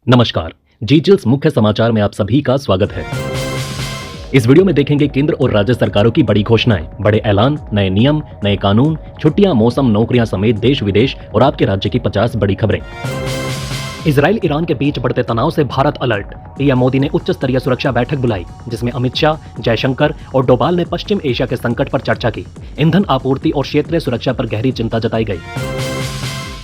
नमस्कार। जीजीएल्स मुख्य समाचार में आप सभी का स्वागत है। इस वीडियो में देखेंगे केंद्र और राज्य सरकारों की बड़ी घोषणाएं, बड़े ऐलान, नए नियम, नए कानून, छुट्टियां, मौसम, नौकरियां समेत देश विदेश और आपके राज्य की 50 बड़ी खबरें। इजराइल ईरान के बीच बढ़ते तनाव से भारत अलर्ट। पीएम मोदी ने उच्च स्तरीय सुरक्षा बैठक बुलाई, जिसमें अमित शाह, जयशंकर और डोभाल ने पश्चिम एशिया के संकट पर चर्चा की। ईंधन आपूर्ति और क्षेत्रीय सुरक्षा पर गहरी चिंता जताई गई।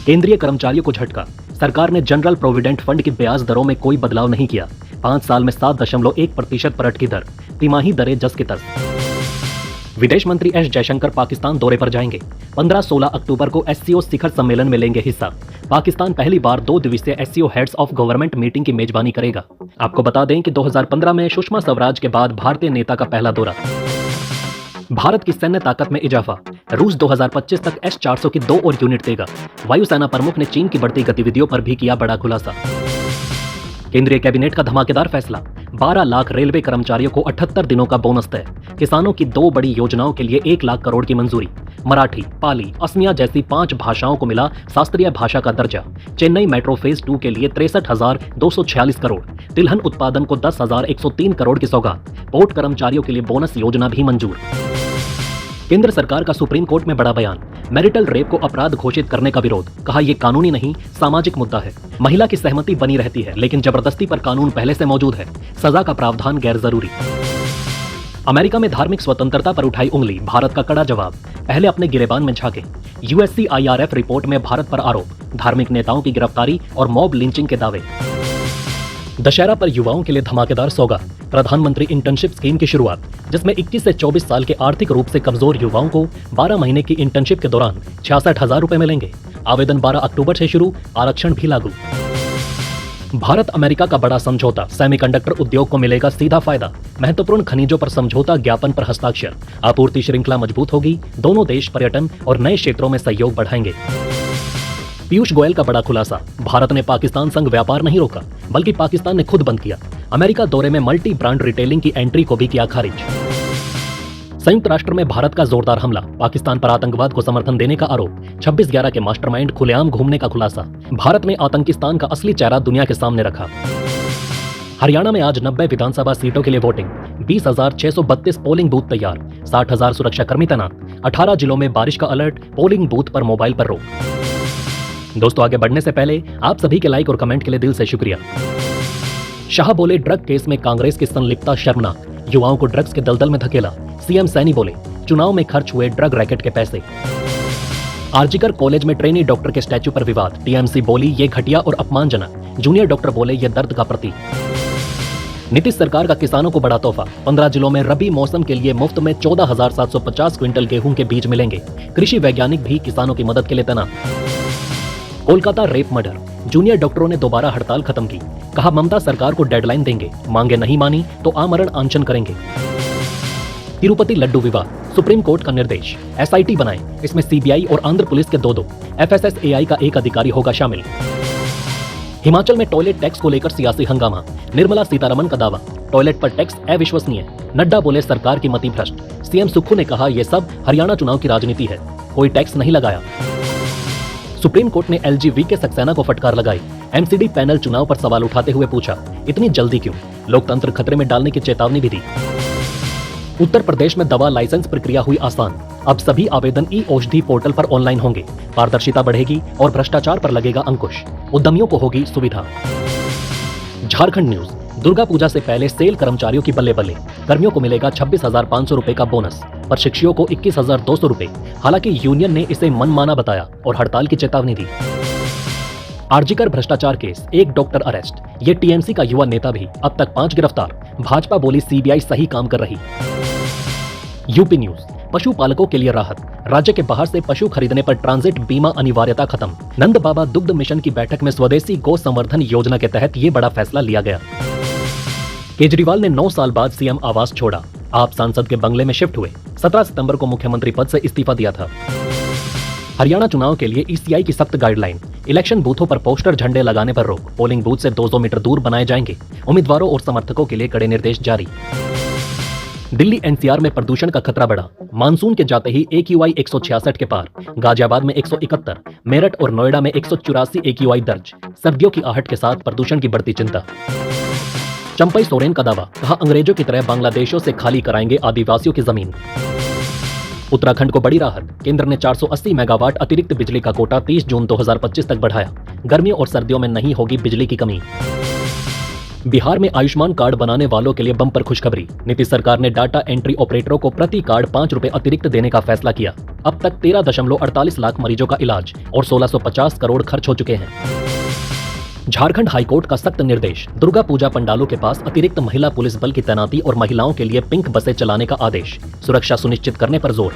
केंद्रीय कर्मचारियों को झटका, सरकार ने जनरल प्रोविडेंट फंड की ब्याज दरों में कोई बदलाव नहीं किया। 5 साल में 7.1% पर अटकी दर, तिमाही दरें जस की तस। विदेश मंत्री एस जयशंकर पाकिस्तान दौरे पर जाएंगे। 15-16 अक्टूबर को एससीओ शिखर सम्मेलन में लेंगे हिस्सा। पाकिस्तान पहली बार 2 दिवसीय SCO heads of government meeting की मेजबानी करेगा। आपको बता दें कि 2015 में सुषमा स्वराज के बाद भारतीय नेता का पहला दौरा। भारत की सैन्य ताकत में इजाफा, रूस 2025 तक S-400 की 2 और यूनिट देगा। वायुसेना प्रमुख ने चीन की बढ़ती गतिविधियों पर भी किया बड़ा खुलासा। केंद्रीय कैबिनेट का धमाकेदार फैसला, 12 लाख रेलवे कर्मचारियों को 78 दिनों का बोनस तय। किसानों की 2 बड़ी योजनाओं के लिए 1 लाख करोड़ की मंजूरी। मराठी, पाली, असमिया जैसी 5 भाषाओं को मिला शास्त्रीय भाषा का दर्जा। चेन्नई मेट्रो फेज 2 के लिए 63,246 करोड़। तिलहन उत्पादन को 10,103 करोड़ की सौगात। पोर्ट कर्मचारियों के लिए बोनस योजना भी मंजूर। केंद्र सरकार का सुप्रीम कोर्ट में बड़ा बयान, मैरिटल रेप को अपराध घोषित करने का विरोध। कहा यह कानूनी नहीं, सामाजिक मुद्दा है। महिला की सहमति बनी रहती है, लेकिन जबरदस्ती पर कानून पहले से मौजूद है। सजा का प्रावधान गैर जरूरी। अमेरिका में धार्मिक स्वतंत्रता पर उठाई उंगली, भारत का कड़ा जवाब। पहले अपने गिरेबान में झांके। USCIRF रिपोर्ट में भारत पर आरोप, धार्मिक नेताओं की गिरफ्तारी और मॉब लिंचिंग के दावे। दशहरा पर युवाओं के लिए धमाकेदार सौगात, प्रधानमंत्री इंटर्नशिप स्कीम की शुरुआत, जिसमें 21 से 24 साल के आर्थिक रूप से कमजोर युवाओं को 12 महीने की इंटर्नशिप के दौरान 66,000 रुपए मिलेंगे। आवेदन 12 अक्टूबर से शुरू, आरक्षण भी लागू। भारत अमेरिका का बड़ा समझौता, सेमीकंडक्टर उद्योग को मिलेगा सीधा फायदा। महत्वपूर्ण खनिजों पर समझौता ज्ञापन पर हस्ताक्षर। आपूर्ति श्रृंखला मजबूत होगी। दोनों देश पर्यटन और नए क्षेत्रों में सहयोग बढ़ाएंगे। पीयूष गोयल का बड़ा खुलासा, भारत ने पाकिस्तान संग व्यापार नहीं रोका, बल्कि पाकिस्तान ने खुद बंद किया। अमेरिका दौरे में मल्टी ब्रांड रिटेलिंग की एंट्री को भी किया खारिज। संयुक्त राष्ट्र में भारत का जोरदार हमला, पाकिस्तान पर आतंकवाद को समर्थन देने का आरोप। 26/11 के मास्टरमाइंड खुलेआम घूमने का खुलासा। भारत ने आतंकिस्तान का असली चेहरा दुनिया के सामने रखा। हरियाणा में आज 90 विधानसभा सीटों के लिए वोटिंग। 20,632 पोलिंग बूथ तैयार। 60,000 सुरक्षाकर्मी तैनात। 18 जिलों में बारिश का अलर्ट, पोलिंग बूथ पर मोबाइल पर रोक। दोस्तों, आगे बढ़ने से पहले आप सभी के लाइक और कमेंट के लिए दिल से शुक्रिया। शाह बोले, ड्रग केस में कांग्रेस की संलिप्तता शर्मनाक, युवाओं को ड्रग्स के दलदल में धकेला। सीएम सैनी बोले, चुनाव में खर्च हुए ड्रग रैकेट के पैसे। आरजीकर कॉलेज में ट्रेनी डॉक्टर के स्टैच्यू पर विवाद, टीएमसी बोली ये घटिया और अपमानजनक। जूनियर डॉक्टर बोले ये दर्द का प्रतीक। नीतीश सरकार का किसानों को बड़ा तोहफा, 15 जिलों में रबी मौसम के लिए मुफ्त में 14,750 क्विंटल गेहूं के बीज मिलेंगे। कृषि वैज्ञानिक भी किसानों की मदद के लिए तैनात। कोलकाता रेप मर्डर, जूनियर डॉक्टरों ने दोबारा हड़ताल खत्म की। कहा ममता सरकार को डेडलाइन देंगे, मांगे नहीं मानी तो आमरण अनशन करेंगे। तिरुपति लड्डू विवाद, सुप्रीम कोर्ट का निर्देश, SIT बनाएं, इसमें CBI और आंध्र पुलिस के 2-2, FSSAI का 1 अधिकारी होगा शामिल। हिमाचल में टॉयलेट टैक्स को लेकर सियासी हंगामा, निर्मला सीतारमण का दावा, टॉयलेट पर टैक्स अविश्वसनीय। नड्डा बोले सरकार की मति भ्रष्ट। सीएम सुक्खू ने कहा यह सब हरियाणा चुनाव की राजनीति है, कोई टैक्स नहीं लगाया। सुप्रीम कोर्ट ने LG वीके सक्सेना को फटकार लगाई। MCD पैनल चुनाव पर सवाल उठाते हुए पूछा, इतनी जल्दी क्यों? लोकतंत्र खतरे में डालने की चेतावनी भी दी। उत्तर प्रदेश में दवा लाइसेंस प्रक्रिया हुई आसान, अब सभी आवेदन ई-औषधि पोर्टल पर ऑनलाइन होंगे। पारदर्शिता बढ़ेगी और भ्रष्टाचार पर लगेगा अंकुश, उद्यमियों को होगी सुविधा। झारखंड न्यूज, दुर्गा पूजा से पहले सेल कर्मचारियों की बल्ले बल्ले, कर्मियों को मिलेगा 26,500 रुपए का बोनस, प्रशिक्षुओं को 21,200 रुपए। हालांकि यूनियन ने इसे मनमाना बताया और हड़ताल की चेतावनी दी। आरजीकर भ्रष्टाचार केस, 1 डॉक्टर अरेस्ट, ये टीएमसी का युवा नेता भी, अब तक 5 गिरफ्तार। भाजपा बोली CBI सही काम कर रही। यूपी न्यूज, पशुपालकों के लिए राहत, राज्य के बाहर से पशु खरीदने पर ट्रांजिट बीमा अनिवार्यता खत्म। नंद बाबा दुग्ध मिशन की बैठक में स्वदेशी गौ संवर्धन योजना के तहत ये बड़ा फैसला लिया गया। केजरीवाल ने 9 साल बाद सीएम आवास छोड़ा, आप सांसद के बंगले में शिफ्ट हुए। 17 सितंबर को मुख्यमंत्री पद से इस्तीफा दिया था। हरियाणा चुनाव के लिए ECI की सख्त गाइडलाइन, इलेक्शन बूथों पर पोस्टर झंडे लगाने पर रोक, पोलिंग बूथ से 200 मीटर दूर बनाए जाएंगे। उम्मीदवारों और समर्थकों के लिए कड़े निर्देश जारी। दिल्ली एनसीआर में प्रदूषण का खतरा बढ़ा। मानसून के जाते ही AQI 166 के पार। गाजियाबाद में 171, मेरठ और नोएडा में 184 AQI दर्ज। सर्दियों की आहट के साथ प्रदूषण की बढ़ती चिंता। चंपई सोरेन का दावा, कहा अंग्रेजों की तरह बांग्लादेशियों से खाली कराएंगे आदिवासियों की जमीन। उत्तराखंड को बड़ी राहत, केंद्र ने 480 मेगावाट अतिरिक्त बिजली का कोटा 30 जून 2025 तक बढ़ाया। गर्मियों और सर्दियों में नहीं होगी बिजली की कमी। बिहार में आयुष्मान कार्ड बनाने वालों के लिए बम्पर खुशखबरी। नीतीश सरकार ने डाटा एंट्री ऑपरेटरों को प्रति कार्ड 5 रुपए अतिरिक्त देने का फैसला किया। अब तक 13.48 लाख मरीजों का इलाज और 1650 करोड़ खर्च हो चुके हैं। झारखंड हाईकोर्ट का सख्त निर्देश, दुर्गा पूजा पंडालों के पास अतिरिक्त महिला पुलिस बल की तैनाती और महिलाओं के लिए पिंक बसें चलाने का आदेश, सुरक्षा सुनिश्चित करने पर जोर।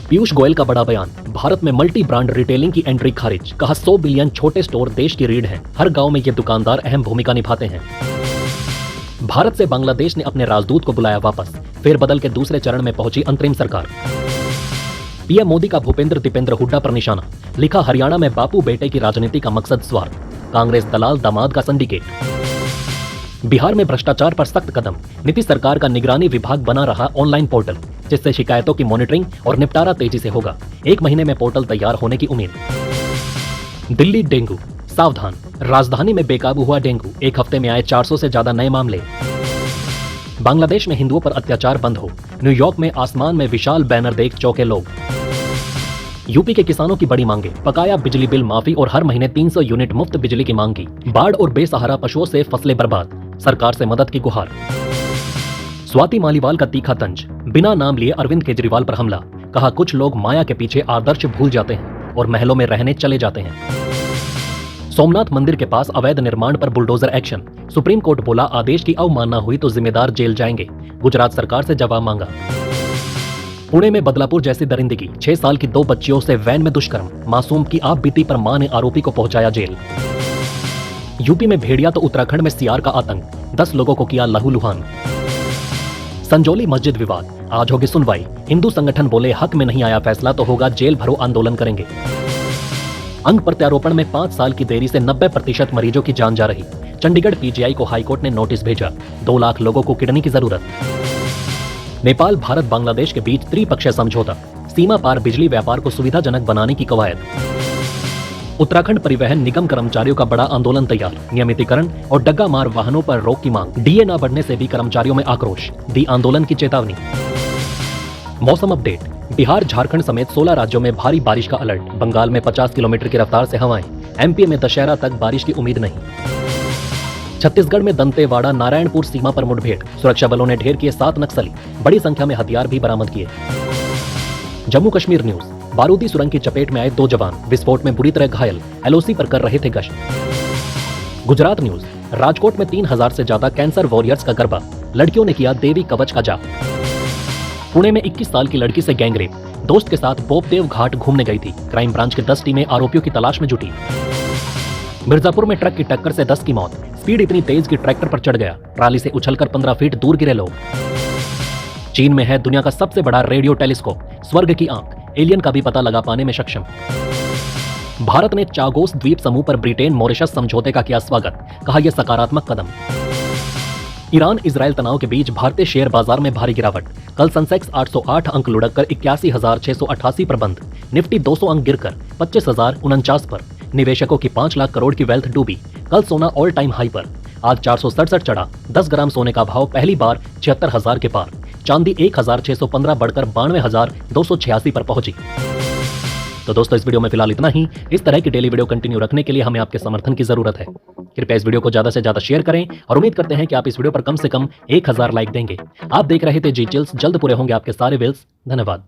पीयूष गोयल का बड़ा बयान, भारत में मल्टी ब्रांड रिटेलिंग की एंट्री खारिज, कहा 100 बिलियन छोटे स्टोर देश की रीढ़ हैं, हर गांव में ये दुकानदार अहम भूमिका निभाते हैं। भारत से बांग्लादेश ने अपने राजदूत को बुलाया वापस, फेरबदल के दूसरे चरण में पहुंची अंतरिम सरकार। पीएम मोदी का भूपेंद्र दीपेंद्र हुड्डा पर निशाना, लिखा हरियाणा में बापू बेटे की राजनीति का मकसद स्वार्थ, कांग्रेस दलाल दामाद का सिंडिकेट। बिहार में भ्रष्टाचार पर सख्त कदम, नीतीश सरकार का निगरानी विभाग बना रहा ऑनलाइन पोर्टल, जिससे शिकायतों की मॉनिटरिंग और निपटारा तेजी से होगा। 1 महीने में पोर्टल तैयार होने की उम्मीद। दिल्ली डेंगू, सावधान, राजधानी में बेकाबू हुआ डेंगू, 1 हफ्ते में आए 400 से ज्यादा नए मामले। बांग्लादेश में हिंदुओं पर अत्याचार बंद हो, न्यूयॉर्क में आसमान में विशाल बैनर देख चौंके लोग। यूपी के किसानों की बड़ी मांगे, बकाया बिजली बिल माफी और हर महीने 300 यूनिट मुफ्त बिजली की मांग की। बाढ़ और बेसहारा पशुओं से फसलें बर्बाद, सरकार से मदद की गुहार। स्वाति मालीवाल का तीखा तंज, बिना नाम लिए अरविंद केजरीवाल पर हमला, कहा कुछ लोग माया के पीछे आदर्श भूल जाते हैं और महलों में रहने चले जाते हैं। सोमनाथ मंदिर के पास अवैध निर्माण पर बुलडोजर एक्शन, सुप्रीम कोर्ट बोला आदेश की अवमानना हुई तो जिम्मेदार जेल जाएंगे, गुजरात सरकार से जवाब मांगा। पुणे में बदलापुर जैसी दरिंदगी, 6 साल की 2 बच्चियों से वैन में दुष्कर्म, मासूम की आप बीती पर मां ने आरोपी को पहुंचाया जेल। यूपी में भेड़िया तो उत्तराखंड में सियार का आतंक, 10 लोगों को किया लहूलुहान। संजौली मस्जिद विवाद, आज होगी सुनवाई, हिंदू संगठन बोले हक में नहीं आया फैसला तो होगा जेल भरो आंदोलन करेंगे। अंग प्रत्यारोपण में 5 साल की देरी से 90% मरीजों की जान जा रही, चंडीगढ़ पीजीआई को हाईकोर्ट ने नोटिस भेजा, 2 लाख लोगों को किडनी की जरूरत। नेपाल भारत बांग्लादेश के बीच त्रिपक्षीय समझौता, सीमा पार बिजली व्यापार को सुविधाजनक बनाने की कवायद। उत्तराखंड परिवहन निगम कर्मचारियों का बड़ा आंदोलन तैयार, नियमितीकरण और डग्गा मार वाहनों पर रोक की मांग, डीए न बढ़ने से भी कर्मचारियों में आक्रोश, दी आंदोलन की चेतावनी। मौसम अपडेट, बिहार झारखंड समेत 16 राज्यों में भारी बारिश का अलर्ट, बंगाल में 50 किलोमीटर की रफ्तार से हवाएं, एमपी में दशहरा तक बारिश की उम्मीद नहीं। छत्तीसगढ़ में दंतेवाड़ा नारायणपुर सीमा पर मुठभेड़, सुरक्षा बलों ने ढेर किए 7 नक्सली, बड़ी संख्या में हथियार भी बरामद किए। जम्मू कश्मीर न्यूज, बारूदी सुरंग की चपेट में आए 2 जवान, विस्फोट में बुरी तरह घायल, एलओसी पर कर रहे थे गश्त। गुजरात न्यूज, राजकोट में 3000 से ज्यादा कैंसर वॉरियर्स का गरबा, लड़कियों ने किया देवी कवच का जाप। पुणे में 21 साल की लड़की से गैंगरेप, दोस्त के साथ बोपदेव घाट घूमने गई थी, क्राइम ब्रांच के 10 टीमें आरोपियों की तलाश में जुटी। मिर्जापुर में ट्रक की टक्कर से 10 की मौत, स्पीड इतनी तेज कि ट्रैक्टर पर चढ़ गया, ट्राली से उछलकर 15 फीट दूर गिरे लोग। चीन में है दुनिया का सबसे बड़ा रेडियो टेलीस्कोप, स्वर्ग की आंख, एलियन का भी पता लगा पाने में सक्षम। भारत ने चागोस द्वीप समूह पर ब्रिटेन मॉरिशस समझौते का किया स्वागत, कहा यह सकारात्मक कदम। ईरान इजरायल तनाव के बीच भारतीय शेयर बाजार में भारी गिरावट, कल सेंसेक्स 808 अंक लुढ़ककर 81,688 पर बंद, निफ्टी 200 अंक गिरकर 25,049 पर, निवेशकों की 5 लाख करोड़ की वेल्थ डूबी, कल सोना ऑल टाइम हाई पर, आज 467 चढ़ा, 10 ग्राम सोने का भाव पहली बार 76,000 के पार, चांदी 1,615 बढ़कर 92,286 पर पहुंची। तो दोस्तों इस वीडियो में फिलहाल इतना ही। इस तरह की डेली वीडियो कंटिन्यू रखने के लिए हमें आपके समर्थन की जरूरत है। कृपया इस वीडियो को ज्यादा से ज्यादा शेयर करें और उम्मीद करते हैं कि आप इस वीडियो पर कम से कम 1000 लाइक देंगे। आप देख रहे थे जी चिल्स, जल्द पूरे होंगे आपके सारे विल्स। धन्यवाद।